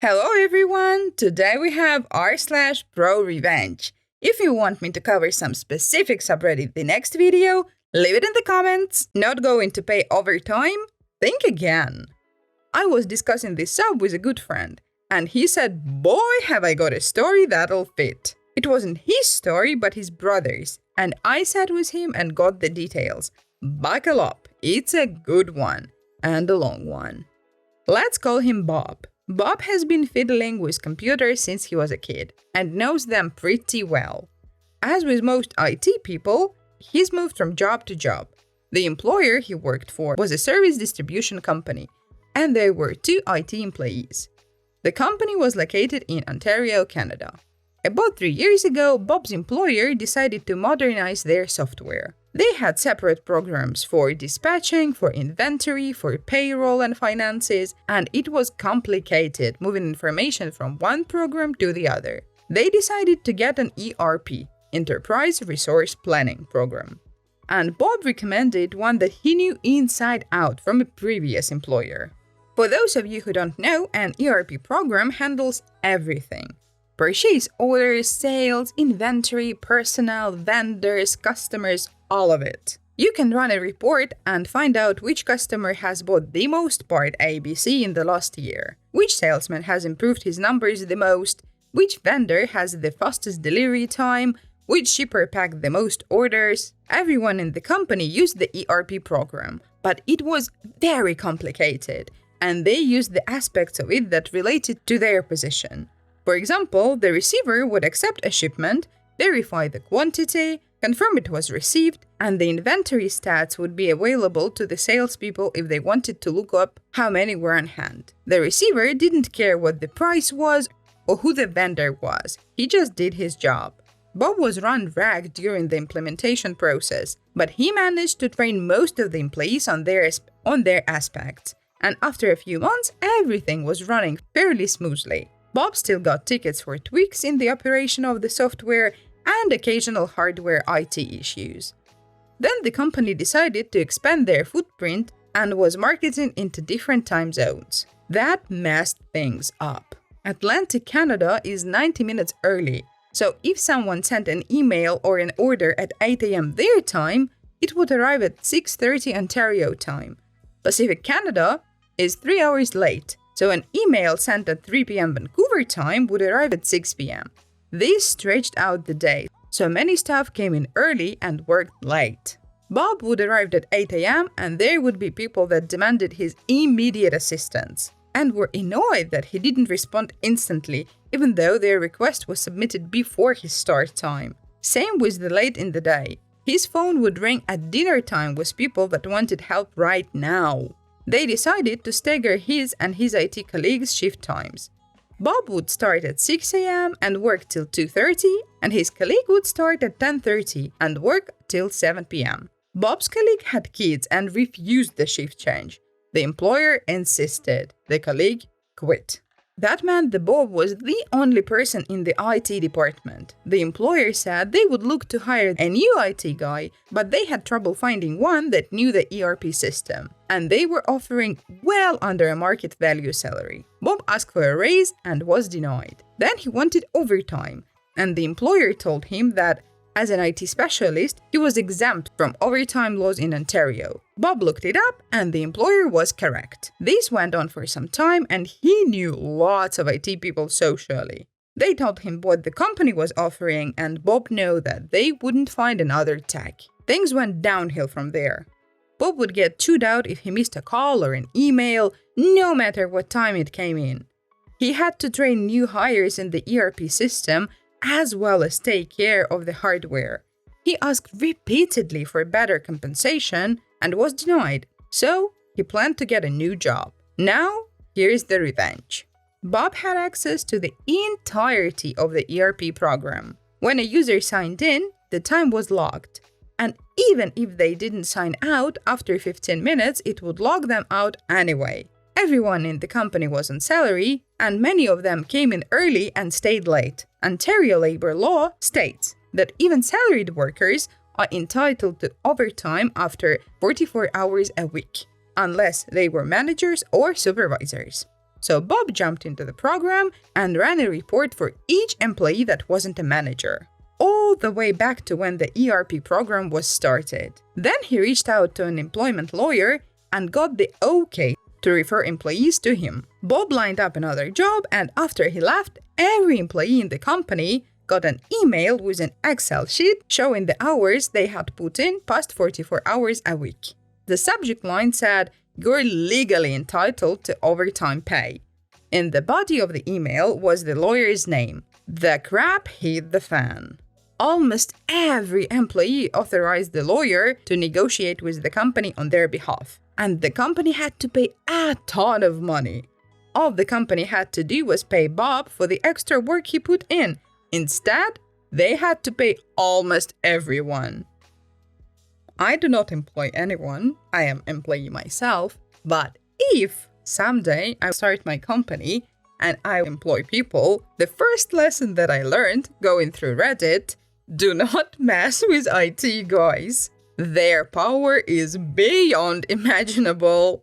Hello everyone! Today we have r/ProRevenge. If you want me to cover some specific subreddit the next video, leave it in the comments. Not going to pay overtime? Think again. I was discussing this sub with a good friend, and he said, boy, have I got a story that'll fit. It wasn't his story, but his brother's, and I sat with him and got the details. Buckle up, it's a good one, and a long one. Let's call him Bob. Bob has been fiddling with computers since he was a kid and knows them pretty well. As with most IT people, he's moved from job to job. The employer he worked for was a service distribution company, and there were 2 IT employees. The company was located in Ontario, Canada. About 3 years ago, Bob's employer decided to modernize their software. They had separate programs for dispatching, for inventory, for payroll and finances, and it was complicated moving information from one program to the other. They decided to get an ERP, Enterprise Resource Planning program. And Bob recommended one that he knew inside out from a previous employer. For those of you who don't know, an ERP program handles everything. Purchase orders, sales, inventory, personnel, vendors, customers, all of it. You can run a report and find out which customer has bought the most part ABC in the last year, which salesman has improved his numbers the most, which vendor has the fastest delivery time, which shipper packed the most orders. Everyone in the company used the ERP program, but it was very complicated, and they used the aspects of it that related to their position. For example, the receiver would accept a shipment, verify the quantity, confirm it was received, and the inventory stats would be available to the salespeople if they wanted to look up how many were on hand. The receiver didn't care what the price was or who the vendor was, he just did his job. Bob was run ragged during the implementation process, but he managed to train most of the employees on their aspects, and after a few months, everything was running fairly smoothly. Bob still got tickets for tweaks in the operation of the software and occasional hardware IT issues. Then the company decided to expand their footprint and was marketing into different time zones. That messed things up. Atlantic Canada is 90 minutes early, so if someone sent an email or an order at 8 a.m. their time, it would arrive at 6:30 Ontario time. Pacific Canada is 3 hours late, so an email sent at 3 p.m. Vancouver time would arrive at 6 p.m. This stretched out the day, so many staff came in early and worked late. Bob would arrive at 8 a.m. and there would be people that demanded his immediate assistance and were annoyed that he didn't respond instantly, even though their request was submitted before his start time. Same with the late in the day. His phone would ring at dinner time with people that wanted help right now. They decided to stagger his and his IT colleagues' shift times. Bob would start at 6 a.m. and work till 2:30, and his colleague would start at 10:30 and work till 7 p.m. Bob's colleague had kids and refused the shift change. The employer insisted. The colleague quit. That meant that Bob was the only person in the IT department. The employer said they would look to hire a new IT guy, but they had trouble finding one that knew the ERP system, and they were offering well under a market value salary. Bob asked for a raise and was denied. Then he wanted overtime, and the employer told him that as an IT specialist, he was exempt from overtime laws in Ontario. Bob looked it up, and the employer was correct. This went on for some time, and he knew lots of IT people socially. They told him what the company was offering, and Bob knew that they wouldn't find another tech. Things went downhill from there. Bob would get chewed out if he missed a call or an email, no matter what time it came in. He had to train new hires in the ERP system, as well as take care of the hardware. He asked repeatedly for better compensation and was denied, so he planned to get a new job. Now, here's the revenge. Bob had access to the entirety of the ERP program. When a user signed in, the time was logged. And even if they didn't sign out after 15 minutes, it would log them out anyway. Everyone in the company was on salary, and many of them came in early and stayed late. Ontario labor law states that even salaried workers are entitled to overtime after 44 hours a week, unless they were managers or supervisors. So Bob jumped into the program and ran a report for each employee that wasn't a manager, all the way back to when the ERP program was started. Then he reached out to an employment lawyer and got the okay to refer employees to him. Bob lined up another job, and after he left, every employee in the company got an email with an Excel sheet showing the hours they had put in past 44 hours a week. The subject line said, "You're legally entitled to overtime pay." In the body of the email was the lawyer's name. The crap hit the fan. Almost every employee authorized the lawyer to negotiate with the company on their behalf, and the company had to pay a ton of money. All the company had to do was pay Bob for the extra work he put in. Instead, they had to pay almost everyone. I do not employ anyone, I am an employee myself, but if someday I start my company and I employ people, the first lesson that I learned going through Reddit: do not mess with IT guys. Their power is beyond imaginable.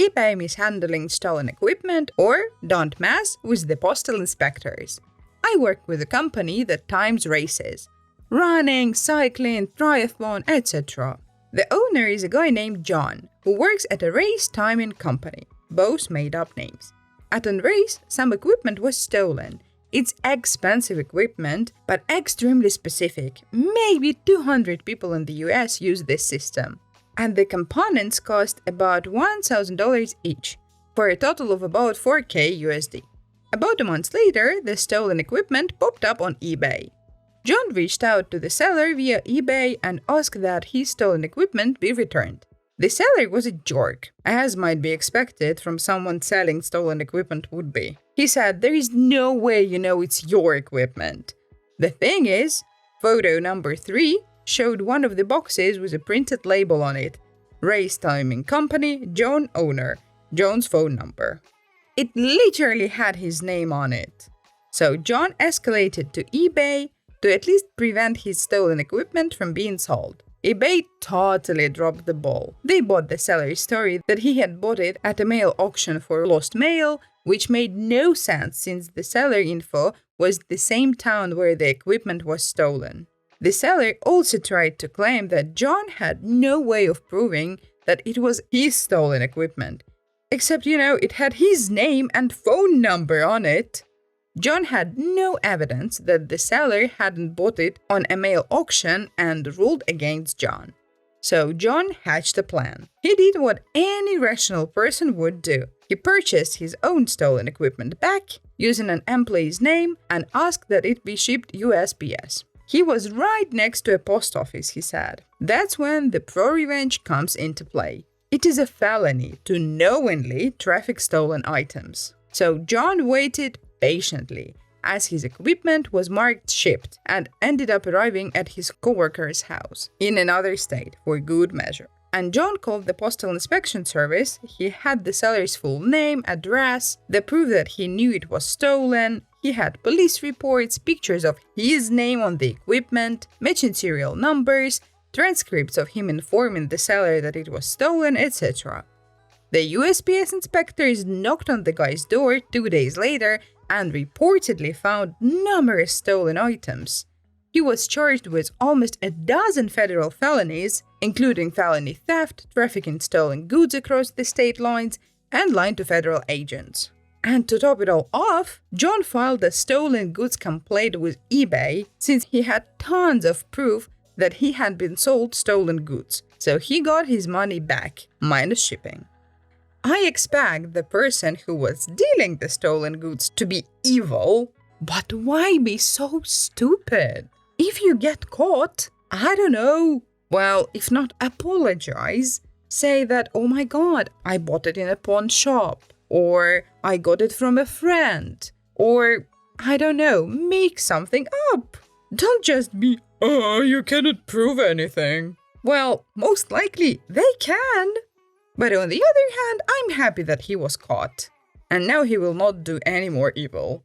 eBay mishandling stolen equipment, or don't mess with the postal inspectors. I work with a company that times races: running, cycling, triathlon, etc. The owner is a guy named John, who works at a race timing company. Both made up names. At a race, some equipment was stolen. It's expensive equipment, but extremely specific. Maybe 200 people in the US use this system. And the components cost about $1,000 each, for a total of about $4K USD. About a month later, the stolen equipment popped up on eBay. John reached out to the seller via eBay and asked that his stolen equipment be returned. The seller was a jerk, as might be expected from someone selling stolen equipment would be. He said, "There is no way you know it's your equipment." The thing is, photo number 3 showed one of the boxes with a printed label on it: Race Timing Company, John owner, John's phone number. It literally had his name on it. So John escalated to eBay to at least prevent his stolen equipment from being sold. eBay totally dropped the ball. They bought the seller's story that he had bought it at a mail auction for lost mail, which made no sense since the seller info was the same town where the equipment was stolen. The seller also tried to claim that John had no way of proving that it was his stolen equipment. Except, it had his name and phone number on it. John had no evidence that the seller hadn't bought it on a mail auction and ruled against John. So John hatched a plan. He did what any rational person would do. He purchased his own stolen equipment back using an employee's name and asked that it be shipped USPS. He was right next to a post office, he said. That's when the ProRevenge comes into play. It is a felony to knowingly traffic stolen items. So John waited patiently as his equipment was marked shipped and ended up arriving at his coworker's house in another state for good measure. And John called the Postal Inspection Service. He had the seller's full name, address, the proof that he knew it was stolen. He had police reports, pictures of his name on the equipment, matching serial numbers, transcripts of him informing the seller that it was stolen, etc. The USPS inspectors knocked on the guy's door 2 days later and reportedly found numerous stolen items. He was charged with almost a dozen federal felonies, including felony theft, trafficking stolen goods across the state lines, and lying to federal agents. And to top it all off, John filed a stolen goods complaint with eBay since he had tons of proof that he had been sold stolen goods. So he got his money back, minus shipping. I expect the person who was dealing the stolen goods to be evil, but why be so stupid? If you get caught, I don't know, well, if not apologize, say that, "Oh my god, I bought it in a pawn shop," or "I got it from a friend," or I don't know, make something up. Don't just be You cannot prove anything. Well, most likely they can. But on the other hand, I'm happy that he was caught. And now he will not do any more evil.